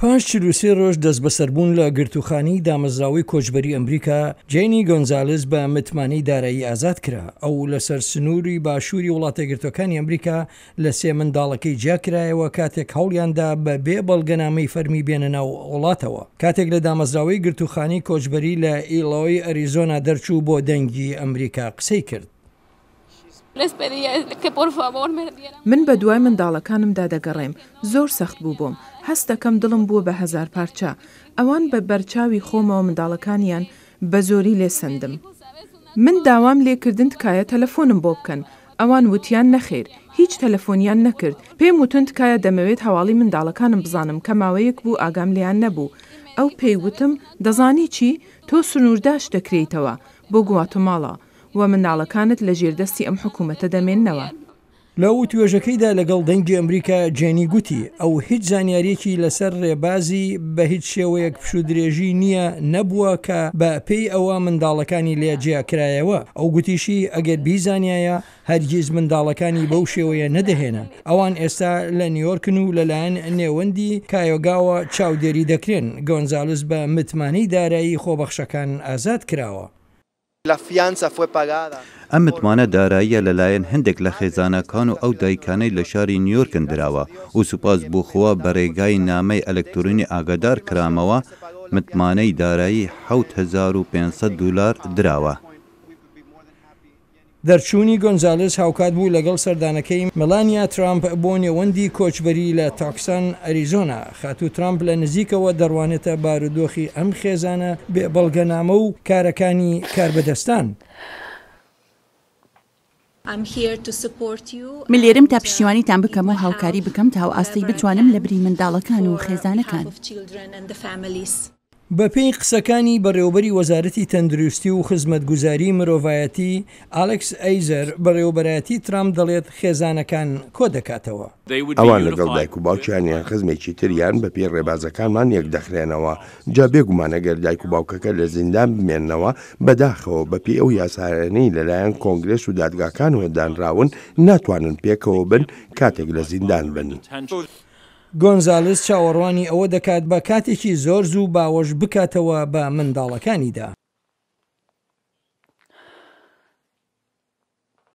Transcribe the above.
پاش 43 ڕۆژ دەست بەسەربوون لە گرتوخانی دامەزراوەی کۆچبەری ئەمریکا، جێنی گۆنزالز بە متمانەی دارایی ئازاد کرا. ئەو لەسەر سنووری باشووری وڵاتە گرتوەکانی ئەمریکا لە سێ منداڵەکەی جیاکرایەوە کاتێک هەوڵیاندا بە بێ بەڵگەنامەی فەرمی بێنە ناو وڵاتەوە. کاتێک لە دامەزراوەی گرتوخانی کۆچبەری لە ئیلۆی ئەریزۆنا دەرچوو بۆ دەنگی ئەمریکا قسەی کرد. من بە دوای منداڵەکانمدا دەگەڕێم. زۆر سەخت بوو بۆم. هەست دەکەم دڵم بووە بە هەزار پارچە. ئەوان بە بەرچاوی خۆمەوە منداڵەکانیان بە زۆری لێ سندم. من داوام لێکردن تکایە تەلەفۆنم بۆ بکەن. ئەوان وتیان نەخێر، هیچ تەلەفۆنیان نەکرد. پێم وتن تکایە دەمەوێت هەواڵی منداڵەکانم بزانم کە ماوەیەک بوو ئاگام لیان نەبوو. ئەو پێی وتم دەزانی چی؟ تۆ سنوورداش دەکرێیتەوە بۆ گواتەماڵا و منداڵەکانت لە ژێردەستی ئەم حکوومەتە دەمێننەوە. لە توێژەکەیدا لەگەڵ دەنگی ئەمریکا جێنی گوتی ئەو هیچ زانیاریەکی لەسەر ڕێبازی بە هیچ شێوەیەک پشودرێژی نییە نەبووە کە بە پێی ئەوە منداڵەکانی لێجیاکرایەوە. ئەو گوتیشی ئەگەر بیزانایە هەرگیز منداڵەکانی بەو شێوەیە نەدەهێنا. ئەوان ئێستا لە نیویۆرکن و لەلایەن نێوەندی کایۆگاوە چاودێری دەکرێن. گۆنزالز بە متمانەی دارایی خۆبەخشەکان ئازاد کراوە. ئەم متمانە داراییە لەلایەن هەندێک لە خێزانەکان و ئەو دایکانەی لە شاری نیویۆرکن درراوە و سوپاس بۆ خوا بە ڕێگای نامەی ئەلکترۆنی ئاگادار کرامەوە متمانەی دارایی 7500 دلار دراوە. دەرچوونی گۆنزالز هاوکات بوو لەگەڵ سەردانەکەی مەلانیا ترامپ بۆ نێوەندی کۆچبەری لە تاکسان ئەریزۆنا. خاتوو ترامپ لە نزیکەوە دەڕوانێتە بارودۆخی ئەم خێزانە بێ بەڵگەنامە و کارەکانی کاربەدەستان. من لێرم تا پشتیوانیتان بکەم و هاوکاری بکەم تا ئاستی بتوانم لە بری منداڵەکان و خێزانەکان. بەپێی قسەکانی بەڕێوەبەری وەزارەتی تەندروستی و خزمەتگوزاری مرۆڤایەتی ئالێکس ئەیزەر بەڕێوەبەرایەتی ترامپ دەڵێت خێزانەکان کۆ دەکاتەوە. ئەوان لەگەڵ دایک و باوکیانیان خزمێکی تریان بە پێی ڕێبازەکانمان یەک دەخرێنەوە. جا بێگومانەگەر دایک و باوکەکە لە زیندان بمێننەوە بەداخەوە بەپێی ئەو یاسارانەی لەلایەن کۆنگرێس و دادگاکانەوە دانراون ناتوانن پێکەوە بن کاتێک لە زیندان بن. گۆنزالز چاوەڕوانی ئەوە دەکات بە کاتێکی زۆر زوو باوەش بکاتەوە بە منداڵەکانیدا.